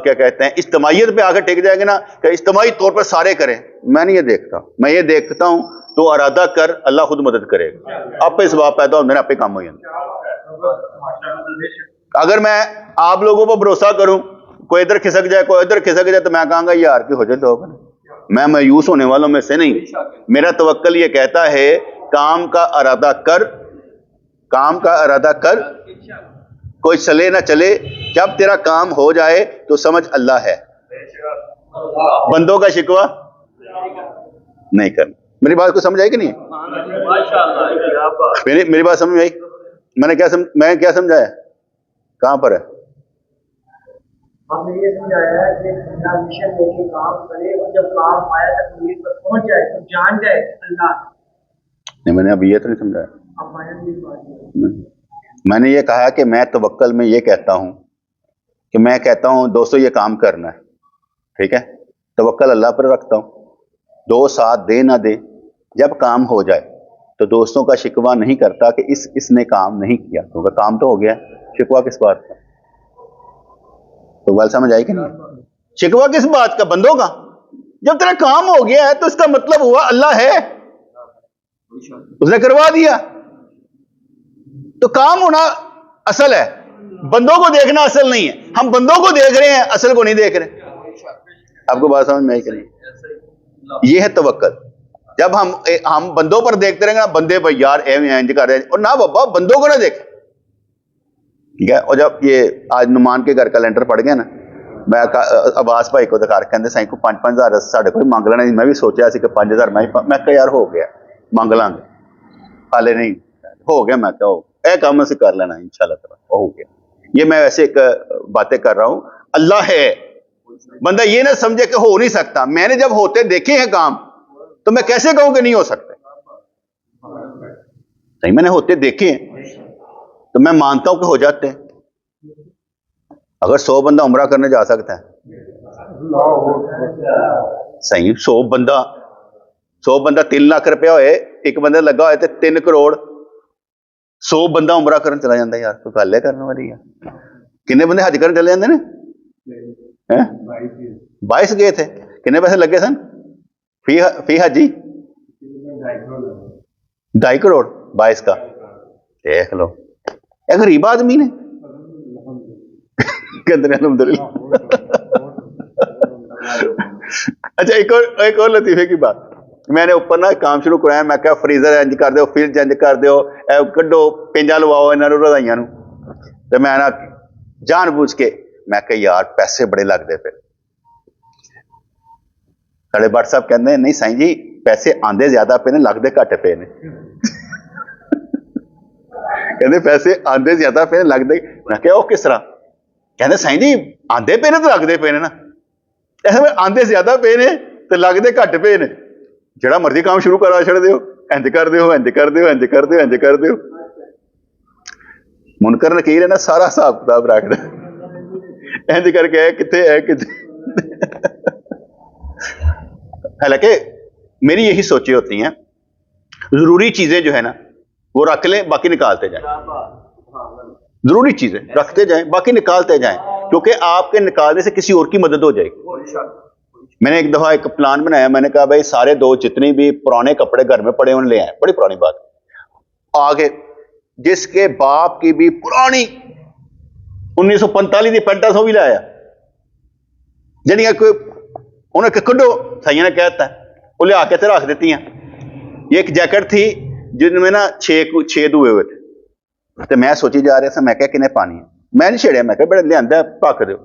کیا کہتے ہیں اجتماعیت پہ آ کے ٹک جائے گی نا، کہ اجتماعی طور پر سارے کریں. میں نہیں یہ دیکھتا. میں یہ دیکھتا ہوں تو ارادہ کر، اللہ خود مدد کرے گا. آپ پہ ثواب پیدا ہو، میرے آپ پہ کام ہو جانا. اگر میں آپ لوگوں پر بھروسہ کروں، کوئی ادھر کھسک جائے کوئی ادھر کھسک جائے، تو میں کہوں گا یار کی ہو جائے تو. میں مایوس ہونے والوں میں سے نہیں. میرا توکل یہ کہتا ہے کام کا ارادہ کر، کام کا ارادہ کر، کوئی چلے نہ چلے، جب تیرا کام ہو جائے تو سمجھ اللہ ہے. بندوں کا شکوہ نہیں کرنا. میری بات کو سمجھ آئی کہ نہیں؟ میری بات سمجھ آئی؟ میں کیا سمجھایا؟ کہاں پر ہے؟ ہم نے یہ سمجھایا ہے کہ بندہ مشن لے کے کام کرے اور جب کام آیا تک امید پر پہنچ جائے تو جان جائے اللہ. نہیں، میں نے ابھی یہ تو نہیں سمجھایا. میں نے یہ کہا کہ میں توکل میں یہ کہتا ہوں کہ میں کہتا ہوں دوستو یہ کام کرنا ہے، ٹھیک ہے، توکل اللہ پر رکھتا ہوں. 2 ساتھ دے نہ دے جب کام ہو جائے تو دوستوں کا شکوہ نہیں کرتا کہ اس نے کام نہیں کیا، کیونکہ کام تو ہو گیا، شکوہ کس بات کا؟ تو بات سمجھ آئی کہ نہیں؟ شکوہ کس بات کا؟ بندوں کا. جب تیرا کام ہو گیا ہے تو اس کا مطلب ہوا اللہ ہے، اس نے کروا دیا. تو کام ہونا اصل ہے، بندوں کو دیکھنا اصل نہیں ہے. ہم بندوں کو دیکھ رہے ہیں، اصل کو نہیں دیکھ رہے. آپ کو بات سمجھ میں آئی کہ نہیں؟ یہ ہے توکل. جب ہم بندوں پر دیکھتے رہیں گے نا، بندے بھائی یار انج کر رہے ہیں، اور نہ بابا بندوں کو نہ دیکھیں. ٹھیک ہے. اور جب یہ آج نعمان کے گھر کا لینٹر پڑ گیا نا، میں عباس بھائی کو دکھا کے سائیں کو 5,000 ساڑھے کوئی مانگ لینا. میں بھی سوچا سی کہ 5,000 میں کہ یار ہو گیا مانگ لیں گے، حالے نہیں ہو گیا. میں کہ اے کام سے کر لینا انشاءاللہ تعالی ہو گیا. یہ میں ویسے ایک باتیں کر رہا ہوں. اللہ ہے، بندہ یہ نہ سمجھے کہ ہو نہیں سکتا. میں نے جب ہوتے دیکھے ہیں کام تو میں کیسے کہوں کہ نہیں ہو سکتے؟ صحیح، میں نے ہوتے دیکھے ہیں تو میں مانتا ہوں کہ ہو جاتے ہیں. اگر 100 بندہ عمرہ کرنے جا سکتا ہے، صحیح، 100 بندہ 3 لاکھ روپیہ ہوئے، ایک بندہ لگا ہوئے تو 3 کروڑ، 100 بندہ عمرہ کرنے چلا جاتا ہے. یار تو گل ہے کرنے والی ہے. کنے بندے حج کرنے چلے جاتے نا؟ 22 گئے تھے. کنے پیسے لگے سن فی حجی؟ 2.5 کروڑ 22 کا. دیکھ لو، یہ غریب آدمی نے الحمدللہ. اچھا، ایک اور لطیفے کی بات. میں نے اوپر نا کام شروع کرایا، میں کہا فریزر انج کر دیو، فریج انج کر دیو، کڈو پنجا لواؤ انہاں نوں رضائیاں نوں. تے میں نا جان بوجھ کے میں کہ یار پیسے بڑے لگتے پھر. ساڈے بٹ صاحب کہندے نہیں سائیں جی پیسے آندے زیادہ پے نے، لگتے گھٹ پے نے. کہندے پیسے آندے زیادہ پے نے، لگتے. میں کہ وہ کس طرح؟ کہندے سائیں جی آندے پے نے تو لگتے پے نے نا. ایسے آندے زیادہ پے نے تو لگتے گھٹ پے نے. جڑا مرضی کام شروع کرا چھڑ دیو، انج کر دیو، انج کر دیو، انج کر دیو، انج کر دیو. منکر نکیر ہے نا، سارا حساب کتاب رکھ دے انج کر کے کتنے ہے کتنے. حالانکہ میری یہی سوچیں ہوتی ہیں، ضروری چیزیں جو ہے نا وہ رکھ لیں، باقی نکالتے جائیں. ضروری چیزیں رکھتے جائیں، باقی نکالتے جائیں، کیونکہ آپ کے نکالنے سے کسی اور کی مدد ہو جائے گی. میں نے ایک دفعہ ایک پلان بنایا، میں نے کہا بھائی سارے دوست جتنے بھی پرانے کپڑے گھر میں پڑے انہیں لے آئے. بڑی پرانی بات. آگے جس کے باپ کی بھی پرانی 1945 کی پینٹا سو بھی لایا، جنہیں کوئی انہیں کہ کڈو سائیاں نے کہتا ہے، وہ لے آ کے رکھ دیتی ہیں. یہ ایک جیکٹ تھی جن میں نا 6 دوئے ہوئے تھے. تو میں سوچی جا رہا تھا، میں کہا کنے پانی ہے. میں نہیں چھیڑیا، میں کہا بڑے لے آندہ پاک دو.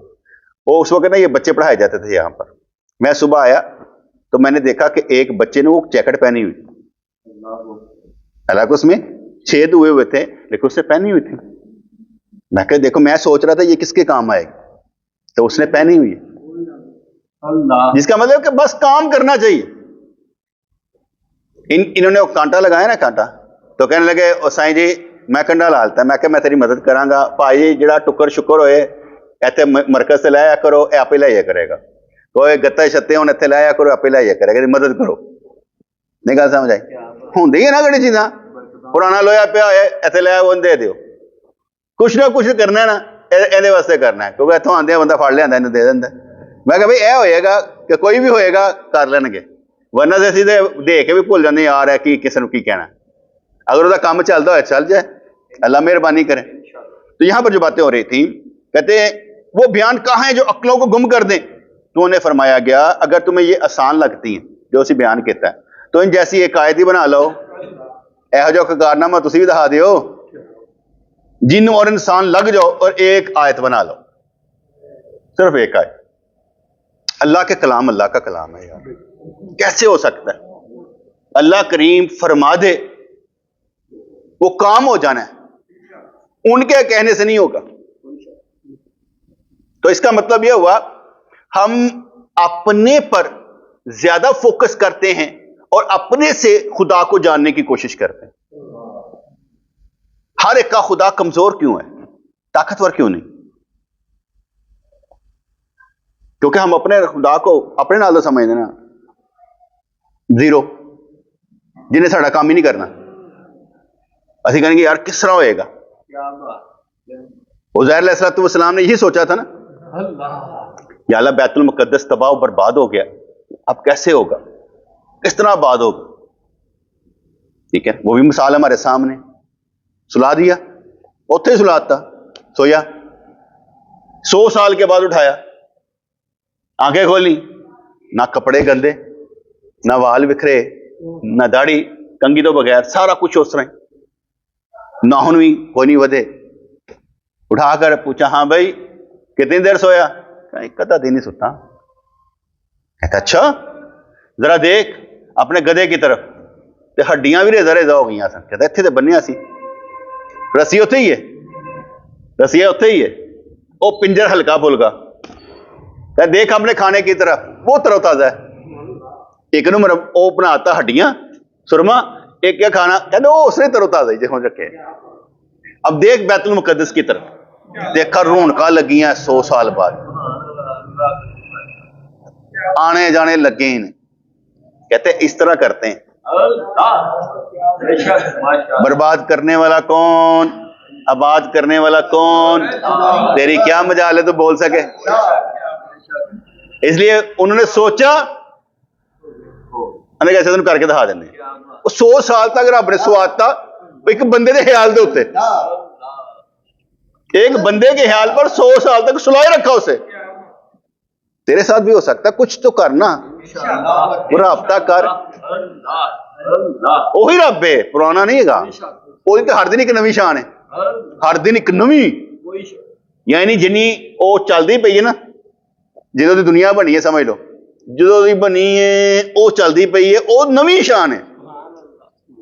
وہ اس وقت نا یہ بچے پڑھائے جاتے تھے یہاں پر. میں صبح آیا تو میں نے دیکھا کہ ایک بچے نے وہ جیکٹ پہنی ہوئی، حالانکہ اس میں 6 دوئے ہوئے تھے لیکن اس نے پہنی ہوئی تھی. میں کہ دیکھو، میں سوچ رہا تھا یہ کس کے کام آئے گی، تو اس نے پہنی ہوئی ہے. جس کا مطلب کہ بس کام کرنا چاہیے. انہوں نے وہ کانٹا لگایا نا، کانٹا، تو کہنے لگے او سائیں جی میں کنڈا لالتا. میں کہ میں تیری مدد کراں گا بھائی، جڑا ٹکر شکر ہوئے ایتھے مرکز سے لایا کرو، اے آپ ہی لائیا کرے گا. کوئی گتے شتے ہوں اتنے لایا کرو، آپ ہی لائیا کرے گا، مدد کرو. نہیں گل سمجھ آئی؟ ہوندی ہے نا کڑی چیزاں، پرانا لویا پیا ہوئے اتنے لایا وہ دے دیو. کچھ نہ کچھ کرنا ہے نا، یہ واسطے کرنا ہے، کیونکہ اتوں آدھے بندہ پڑ لیا دے دینا. میں کہ بھائی اے ہوئے گا کہ کوئی بھی ہوئے گا کر لین گے، ورنہ سے اسی دے کے بھی بھول جاتے یار ہے کہ کسی نے کی کہنا. اگر وہ کام چلتا ہوا چل جائے، اللہ مہربانی کرے. تو یہاں پر جو باتیں ہو رہی تھیں، کہتے ہیں وہ بیان کہاں ہیں جو عقلوں کو گم کر دیں. تو انہیں فرمایا گیا اگر تمہیں یہ آسان لگتی ہیں جو اسی بیان کیتا ہے تو ان جیسی ایک آیت ہی بنا لو. ایہو جو کارنامہ تسی بھی دکھا دیو، جن اور انسان لگ جاؤ اور ایک آیت بنا لو، صرف ایک آیت. اللہ کے کلام اللہ کا کلام ہے یار، کیسے ہو سکتا ہے؟ اللہ کریم فرما دے وہ کام ہو جانا ہے، ان کے کہنے سے نہیں ہوگا. تو اس کا مطلب یہ ہوا ہم اپنے پر زیادہ فوکس کرتے ہیں اور اپنے سے خدا کو جاننے کی کوشش کرتے ہیں. ہر ایک کا خدا کمزور کیوں ہے، طاقتور کیوں نہیں؟ کیونکہ ہم اپنے خدا کو اپنے نالوں سمجھتے نا، زیرو. جنہیں ساڑا کام ہی نہیں کرنا. اسی کہیں گے یار کس طرح ہوئے گا. عزیر علیہ السلام نے یہی سوچا تھا نا, یا اللہ بیت المقدس تباہ و برباد ہو گیا, اب کیسے ہوگا, کس طرح آباد ہوگا. ٹھیک ہے, وہ بھی مثال ہمارے سامنے. سلا دیا, اتنے ہی سلاتا, سویا. 100 سال کے بعد اٹھایا, آنکھیں کھولی, نہ کپڑے گندے, نہ وال بکھرے, نہ داڑھی, کنگھی تو بغیر, سارا کچھ اس طرح, ناخن بھی کوئی نہیں ودے. اٹھا کر پوچھا ہاں بھائی کتنی دیر سویا, ایک آدھا دن ہی سوتا. کہتا اچھا ذرا دیکھ اپنے گدھے کی طرف, ہڈیاں بھی ریزا ریزا ہو گئی سن. کہتا اتنے تو بنیا سی, رسی اتنے ہی ہے, رسیاں اتنے ہی ہے, وہ پنجر ہلکا پھلکا. کہ دیکھ اپنے کھانے کی طرف, وہ ترو تازہ ہے. ایک نمبر وہ بناتا ہڈیاں سرما, ایک کیا کھانا, کہتے وہ اس نے ترو تازہ ہی جہاں رکھے. اب دیکھ بیت المقدس کی طرف, دیکھا رونقاں لگی ہیں 100 سال بعد, آنے جانے لگے ہیں. کہتے اس طرح کرتے ہیں. برباد کرنے والا کون, آباد کرنے والا کون, تیری کیا مجال ہے تو بول سکے. اس لیے انہوں نے سوچا, کیسے تم کر کے دکھا دینے. 100 سال تک رب نے سواتتا ایک بندے کے خیال دے ہوتے, ایک بندے کے خیال پر 100 سال تک سلائے رکھا اسے. تیرے ساتھ بھی ہو سکتا, کچھ تو کرنا, رابطہ کر. وہی رب ہے, پرانا نہیں ہے گا. وہ ہر دن ایک نوی شان ہے, ہر دن ایک نوی, یعنی جنی وہ چلتی پی ہے نا, جدوں دی دنیا بنی ہے سمجھ لو, جدوں دی بنی ہے وہ چلتی پی ہے, وہ نوی شان ہے.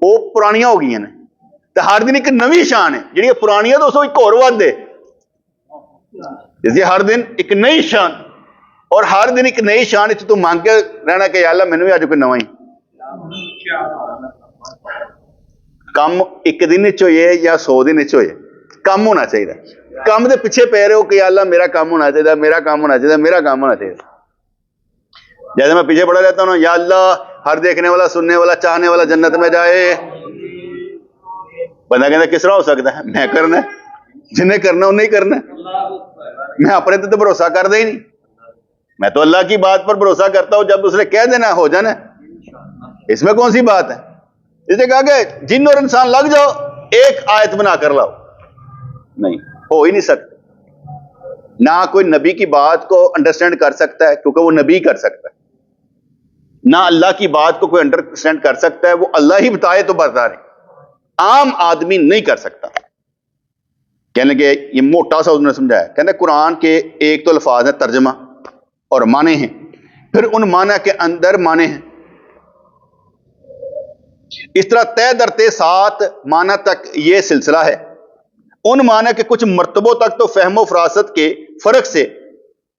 وہ پرانیاں ہو گئی ہیں, تو ہر دن ایک نوی شان ہے. جہاں پرانیاں تو اس کو ایک اور ود ہے, اس لیے ہر دن ایک نئی شان, اور ہر دن ایک نئی شان تو مانگ کے رہنا کہ یا اللہ مینوں بھی اج کوئی نواں ہی کم ایک دن ہوئے یا 100 دن ہوئے, کم ہونا چاہیے. کم دے پیچھے پی رہے ہو کہ یا اللہ میرا کام ہونا چاہیے, میرا کام ہونا چاہیے, میرا کام ہونا چاہیے. جیسے میں پیچھے پڑا رہتا ہوں, یا اللہ ہر دیکھنے والا, سننے والا, چاہنے والا جنت میں جائے. بندہ کہتا کس طرح ہو سکتا ہے, میں کرنا ہے, جنہیں کرنا انہیں کرنا ہے. میں اپنے تو بھروسہ کر دے ہی نہیں, میں تو اللہ کی بات پر بھروسہ کرتا ہوں, جب اس نے کہہ دینا ہو جانا. اس میں کون سی بات ہے. اس نے کہا کہ جن اور انسان لگ جاؤ, ایک آیت بنا کر لاؤ, نہیں ہو ہی نہیں سکتا. نہ کوئی نبی کی بات کو انڈرسٹینڈ کر سکتا ہے کیونکہ وہ نبی کر سکتا ہے, نہ اللہ کی بات کو کوئی انڈرسٹینڈ کر سکتا ہے, وہ اللہ ہی بتائے تو بتا رہے, عام آدمی نہیں کر سکتا. کہنے کہ یہ موٹا سا انہوں نے سمجھایا, کہتے قرآن کے ایک تو الفاظ ہیں ترجمہ اور معنی ہیں, پھر ان معنی کے اندر معنی ہیں. اس طرح طے در طے 7 معنی تک یہ سلسلہ ہے. ان معنی کے کچھ مرتبوں تک تو فہم و فراست کے فرق سے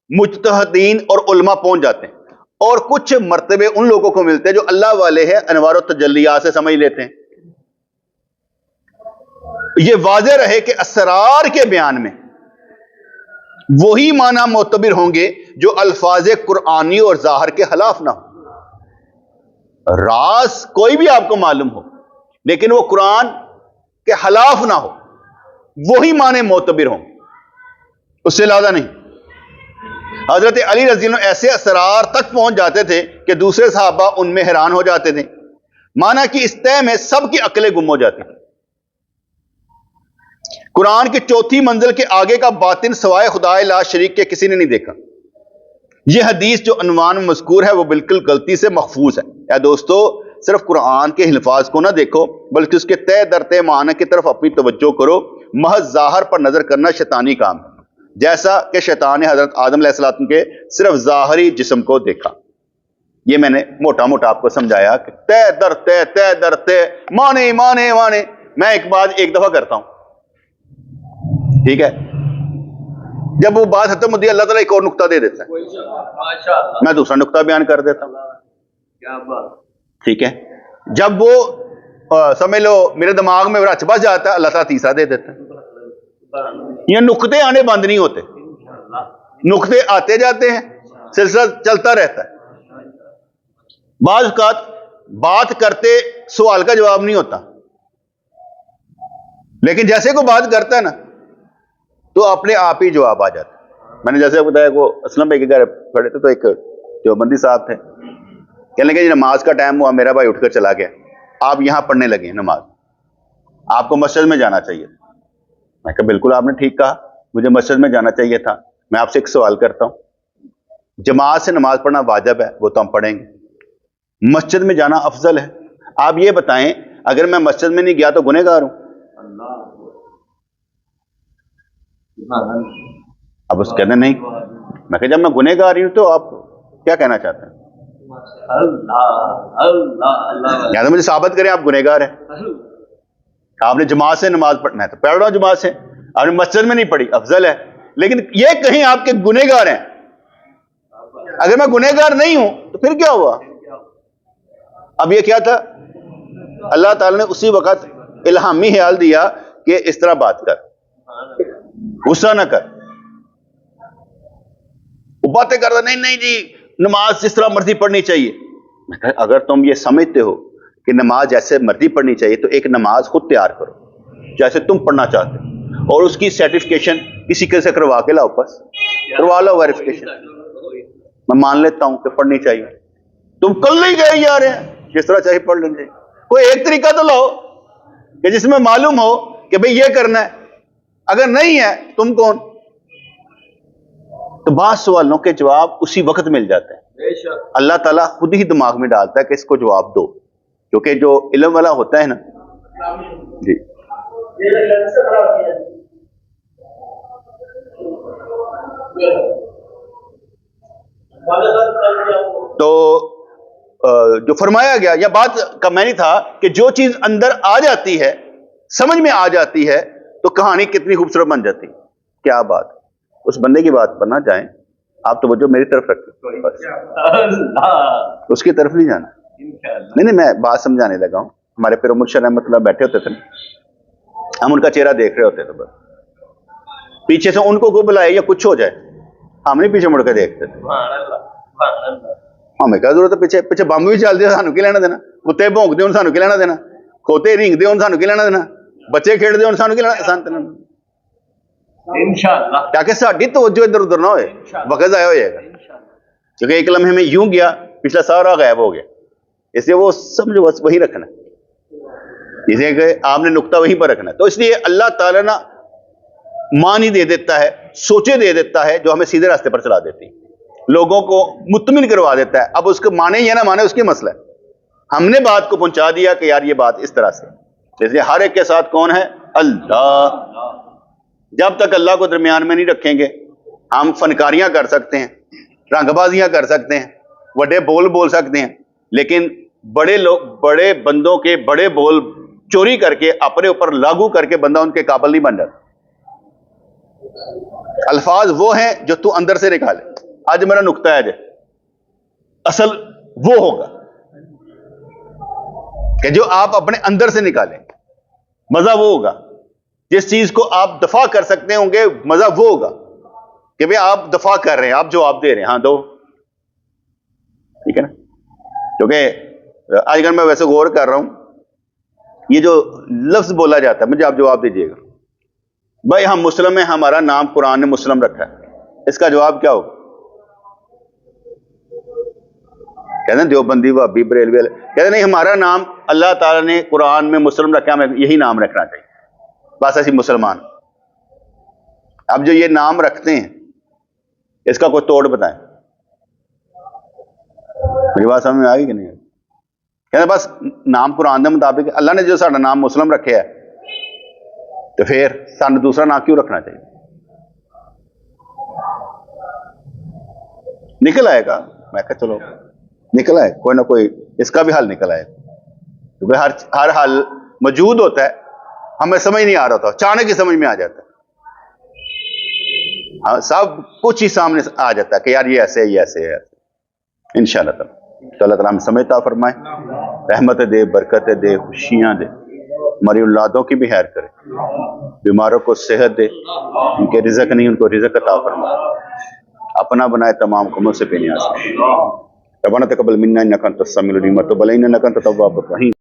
مجتہدین اور علماء پہنچ جاتے ہیں, اور کچھ مرتبے ان لوگوں کو ملتے ہیں جو اللہ والے ہیں, انوار و تجلیات سے سمجھ لیتے ہیں. یہ واضح رہے کہ اسرار کے بیان میں وہی معنی معتبر ہوں گے جو الفاظ قرآنی اور ظاہر کے خلاف نہ ہو. راز کوئی بھی آپ کو معلوم ہو لیکن وہ قرآن کے خلاف نہ ہو, وہی معنی معتبر ہوں, اس سے زیادہ نہیں. حضرت علی رضی اللہ عنہ ایسے اسرار تک پہنچ جاتے تھے کہ دوسرے صحابہ ان میں حیران ہو جاتے تھے. معنی کہ اس طے میں سب کی عقلیں گم ہو جاتی. قرآن کی 4تھی منزل کے آگے کا باطن سوائے خدا لا شریک کے کسی نے نہیں دیکھا. یہ حدیث جو عنوان میں مذکور ہے وہ بالکل غلطی سے محفوظ ہے. یا دوستو, صرف قرآن کے الفاظ کو نہ دیکھو بلکہ اس کے طے در طے معنی کی طرف اپنی توجہ کرو. محض ظاہر پر نظر کرنا شیطانی کام ہے, جیسا کہ شیطان نے حضرت آدم علیہ السلام کے صرف ظاہری جسم کو دیکھا. یہ میں نے موٹا موٹا آپ کو سمجھایا کہ طے در طے, طے در طے, معنی معنی معنی. میں ایک بات ایک دفعہ کرتا ہوں, ٹھیک ہے, جب وہ بات ختم ہوتی ہے اللہ تعالیٰ ایک اور نقطہ دے دیتا ہے, میں دوسرا نقطہ بیان کر دیتا ہوں. ٹھیک ہے, جب وہ سمجھ لو میرے دماغ میں رچ بس جاتا ہے, اللہ تعالیٰ تیسرا دے دیتا ہے. یہ نقطے آنے بند نہیں ہوتے, نقطے آتے جاتے ہیں, سلسلہ چلتا رہتا ہے. بعض اوقات بات کرتے سوال کا جواب نہیں ہوتا. لیکن جیسے کوئی بات کرتا ہے نا تو اپنے آپ ہی جواب آ جاتا ہے. میں نے جیسے بتایا وہ اسلم بھائی کے گھر کھڑے تھے تو ایک دیوبندی صاحب تھے, کہنے لگے نماز کا ٹائم ہوا, میرا بھائی اٹھ کر چلا گیا, آپ یہاں پڑھنے لگے ہیں نماز, آپ کو مسجد میں جانا چاہیے. میں کہا بالکل آپ نے ٹھیک کہا, مجھے مسجد میں جانا چاہیے تھا. میں آپ سے ایک سوال کرتا ہوں, جماعت سے نماز پڑھنا واجب ہے, وہ تو ہم پڑھیں گے, مسجد میں جانا افضل ہے. آپ یہ بتائیں اگر میں مسجد میں نہیں گیا تو گنہگار ہوں؟ اب اس کہتے نہیں. میں کہ جب میں گنہگار ہوں تو آپ کیا کہنا چاہتے ہیں؟ یا تو مجھے ثابت کریں آپ گنہگار ہیں. آپ نے جماعت سے نماز پڑھنا ہے تو پڑھ رہا ہوں جماعت سے, آپ نے مسجد میں نہیں پڑھی افضل ہے. لیکن یہ کہیں آپ کے گنہگار ہیں, اگر میں گنہگار نہیں ہوں تو پھر کیا ہوا؟ اب یہ کیا تھا, اللہ تعالی نے اسی وقت الہامی خیال دیا کہ اس طرح بات کر, غصہ نہ کر. وہ باتیں کرتا نہیں نہیں جی نماز جس طرح مرضی پڑھنی چاہیے. میں کہا اگر تم یہ سمجھتے ہو کہ نماز جیسے مرضی پڑھنی چاہیے تو ایک نماز خود تیار کرو جیسے تم پڑھنا چاہتے ہو, اور اس کی سرٹیفکیشن کسی کے سے کروا کے لاؤ, بس کروا لو ویریفیکیشن, میں مان لیتا ہوں کہ پڑھنی چاہیے. تم کل نہیں گئے جا رہے ہیں, جس طرح چاہیے پڑھ لیں گے. کوئی ایک طریقہ تو لاؤ کہ جس میں معلوم ہو کہ بھئی یہ کرنا ہے. اگر نہیں ہے تم کون؟ تو بعض سوالوں کے جواب اسی وقت مل جاتے ہیں. اللہ تعالیٰ خود ہی دماغ میں ڈالتا ہے کہ اس کو جواب دو, کیونکہ جو علم والا ہوتا ہے نا. جی تو جو فرمایا گیا یا بات کا میں نہیں تھا کہ جو چیز اندر آ جاتی ہے, سمجھ میں آ جاتی ہے, تو کہانی کتنی خوبصورت بن جاتی. کیا بات, اس بندے کی بات پر نہ جائیں آپ, توجہ میری طرف رکھیں, اس کی طرف نہیں جانا. نہیں میں بات سمجھانے لگا ہوں. ہمارے پیر مرشد رحمۃ اللہ بیٹھے ہوتے تھے, ہم ان کا چہرہ دیکھ رہے ہوتے تھے, بس پیچھے سے ان کو کوئی بلائے یا کچھ ہو جائے ہم نہیں پیچھے مڑ کے دیکھتے تھے. ہمیں کیا ضرورت ہے پیچھے پیچھے بمب بھی چل دیا سانو کی لینا دینا, کتے بھونک دے سانو کی لینا دینا, کھوتے رینگ دے سانو کی لینا دینا, بچے کھیڈ دے سانو کی لینا انشاءاللہ. تاکہ ساڈی توجہ ادھر ادھر نہ ہوئے, وقت ضائع ہو جائے گا. کیونکہ ایک لمحے میں یوں گیا پچھلا سارا غائب ہو گیا, اس لیے وہ سمجھو بس وہی رکھنا, جسے کہ آپ نے نقطہ وہیں پر رکھنا. تو اس لیے اللہ تعالیٰ نا معنی دے دیتا ہے, سوچے دے دیتا ہے جو ہمیں سیدھے راستے پر چلا دیتی, لوگوں کو مطمئن کروا دیتا ہے. اب اس کو مانے یا نہ مانے اس کی مسئلہ ہے, ہم نے بات کو پہنچا دیا کہ یار یہ بات اس طرح سے. اس لیے ہر ایک کے ساتھ کون ہے؟ اللہ. جب تک اللہ کو درمیان میں نہیں رکھیں گے ہم فنکاریاں کر سکتے ہیں, رنگ بازیاں کر سکتے ہیں, بڑے بول بول سکتے ہیں, لیکن بڑے لوگ بڑے بندوں کے بڑے بول چوری کر کے اپنے اوپر لاگو کر کے بندہ ان کے قابل نہیں بن جاتا. الفاظ وہ ہیں جو تو اندر سے نکالے. آج میرا نقطہ ہے اصل وہ ہوگا کہ جو آپ اپنے اندر سے نکالیں, مزہ وہ ہوگا. جس چیز کو آپ دفاع کر سکتے ہوں گے مزہ وہ ہوگا کہ بھئی آپ دفاع کر رہے ہیں, آپ جواب دے رہے ہیں, ہاں دو, ٹھیک ہے نا. کیونکہ آج کل میں ویسے غور کر رہا ہوں, یہ جو لفظ بولا جاتا ہے مجھے آپ جواب دیجیے گا. بھائی ہم مسلم ہیں, ہمارا نام قرآن نے مسلم رکھا ہے, اس کا جواب کیا ہوگا؟ کہتے ہیں دیوبندی وہابی بریلوی کہتے ہیں نہیں ہمارا نام اللہ تعالیٰ نے قرآن میں مسلم رکھا, ہمیں یہی نام رکھنا چاہیے, بس ایسی مسلمان. اب جو یہ نام رکھتے ہیں اس کا کوئی توڑ بتائیں, میری بات سمجھ میں آ گئی کہ نہیں؟ کہتے ہیں بس نام قرآن کے مطابق, اللہ نے جو سارا نام مسلم رکھے ہے تو پھر سانو دوسرا نام کیوں رکھنا چاہیے؟ نکل آئے گا. میں کہا چلو نکل آئے, کوئی نہ کوئی اس کا بھی حل نکل آئے, کیونکہ ہر حل موجود ہوتا ہے, ہمیں سمجھ نہیں آ رہا ہوتا, اچانک ہی سمجھ میں آ جاتا ہے. ہاں سب کچھ ہی سامنے آ جاتا ہے کہ یار یہ ایسے ہے, یہ ایسے ہے. انشاءاللہ تعالیٰ تو اللہ تعالیٰ ہمیں سمجھتا فرمائے, رحمت دے, برکت دے, خوشیاں دے, ہماری اولادوں کی بھی خیر کرے, بیماروں کو صحت دے, ان کے رزق نہیں ان کو رزق عطا فرمائے, اپنا بنائے تمام قوموں سے بے نیاز. ربنا تقبل منا انک انت السمیع العلیم وتب علینا انک انت التواب الرحیم.